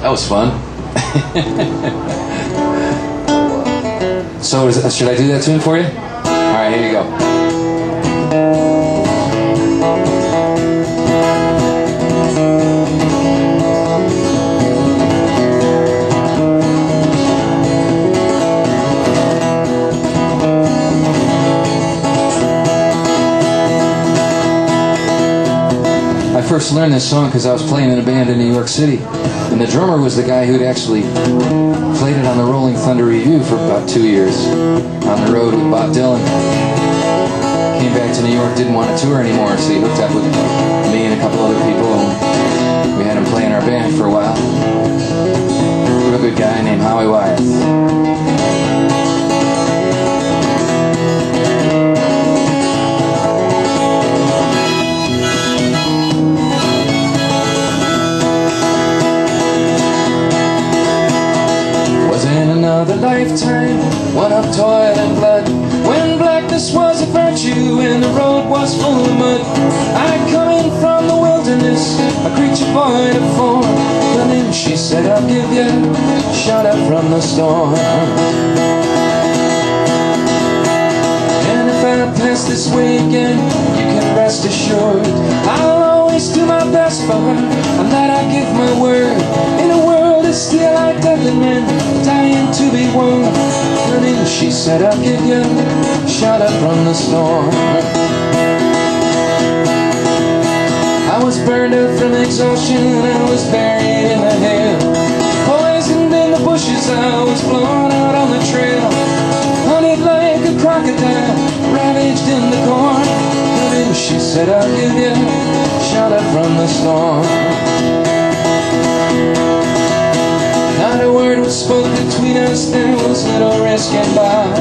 That was fun. So should I do that tune for you? Alright, here you go. I first learned this song because I was playing in a band in New York City, and the drummer was the guy who'd actually played it on the Rolling Thunder Review for about 2 years on the road with Bob Dylan. Came back to New York, didn't want to tour anymore, so he hooked up with me and a couple other people, and we had him play in our band for a while. Real good guy named Howie Wyeth. Another lifetime, one of toil and blood, when blackness was a virtue and the road was full of mud. I come in from the wilderness, a creature void of form, and then she said, I'll give you shelter from the storm. And if I pass this way again, you can rest assured I'll always do my best for her, and that I give my word. In a world that's still like deadly men, dying to be won. And then she said, I'll give you shelter from the storm. I was burned out from exhaustion, I was buried in the hail, poisoned in the bushes, I was blown out on the trail, hunted like a crocodile, ravaged in the corn. And then she said, I'll give you shelter from the storm. Not a word was spoken between us, there was little risk involved.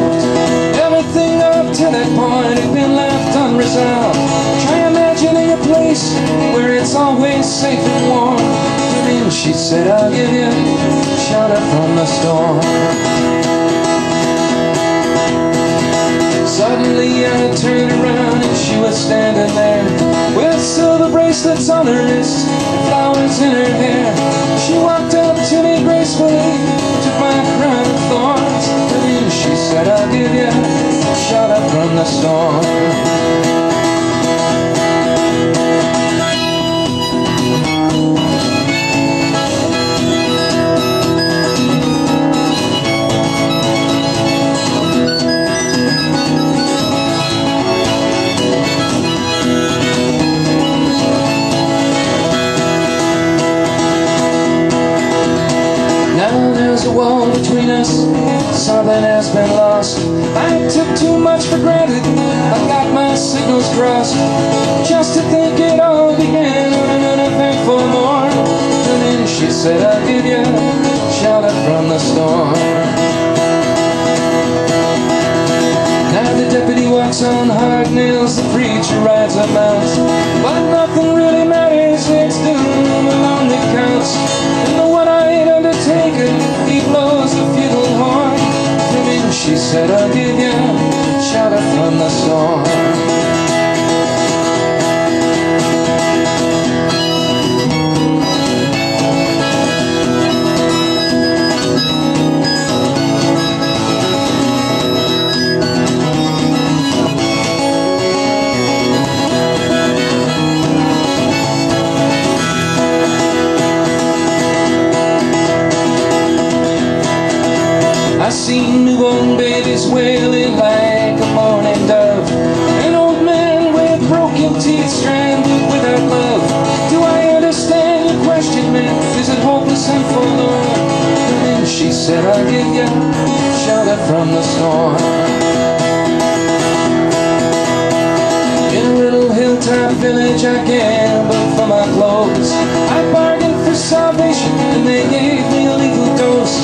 Everything up to that point had been left unresolved. Try imagining a place where it's always safe and warm. And then she said, I'll give you shelter from the storm. Suddenly I turned around and she was standing there, with silver bracelets on her wrists and flowers in her hair. She walked up to me gracefully, took my crown of thorns, and then she said, I'll give you shelter from the storm. There's a wall between us, something has been lost. I took too much for granted, I got my signals crossed. Just to think it all began on an uneventful morn. And then she said, I'll give you shelter from the storm. Now the deputy walks on hard nails, the preacher rides a mount, but nothing really matters, it's doom alone that counts. And the one-eyed undertaker, he blows the funeral horn. And then she said, I'll give you shelter from the storm. I seen newborn babies wailing like a mourning dove, an old man with broken teeth stranded without love. Do I understand your question, man? Is it hopeless and forlorn? And then she said, I'll give you shelter from the storm. In a little hilltop village I gambled for my clothes, I bargained for salvation and they gave me a lethal dose.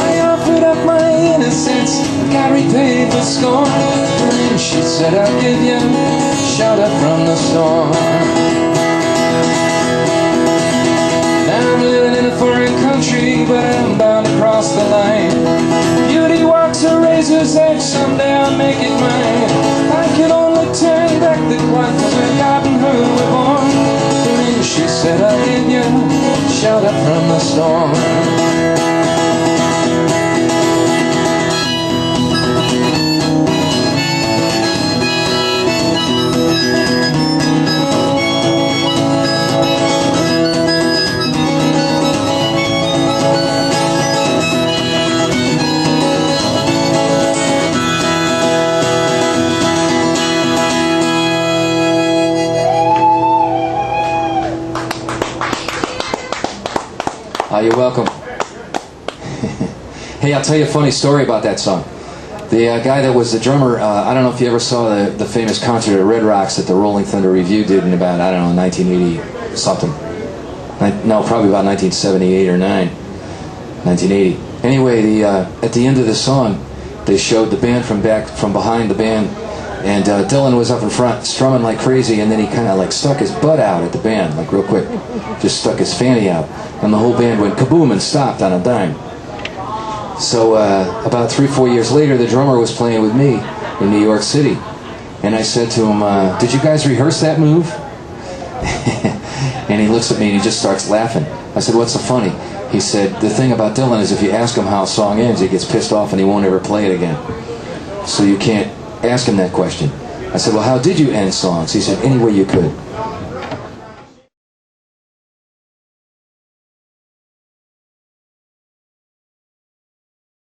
I offered up my innocence, got repaid with scorn. And then she said, I'll give you shelter from the storm. Now I'm living in a foreign country, but I'm bound to cross the line. Beauty walks a razor's edge, someday I'll make it mine. I can only turn back the clock, 'cause I've gotten her reborn. And then she said, I'll give you shelter shelter from the storm. You're welcome. Hey, I'll tell you a funny story about that song. The guy that was the drummer, I don't know if you ever saw the famous concert at Red Rocks that the Rolling Thunder Revue did in about, I don't know, 1980 something. No, probably about 1978 or 9. 1980. Anyway, at the end of the song, they showed the band from behind the band, and Dylan was up in front strumming like crazy, and then he kind of like stuck his butt out at the band, like real quick. Just stuck his fanny out, and the whole band went kaboom and stopped on a dime. So about 3-4 years later, the drummer was playing with me in New York City, and I said to him, did you guys rehearse that move? And he looks at me and he just starts laughing. I said, what's so funny? He said, the thing about Dylan is if you ask him how a song ends, he gets pissed off and he won't ever play it again. So you can't ask him that question. I said, well, how did you end songs? He said, any way you could.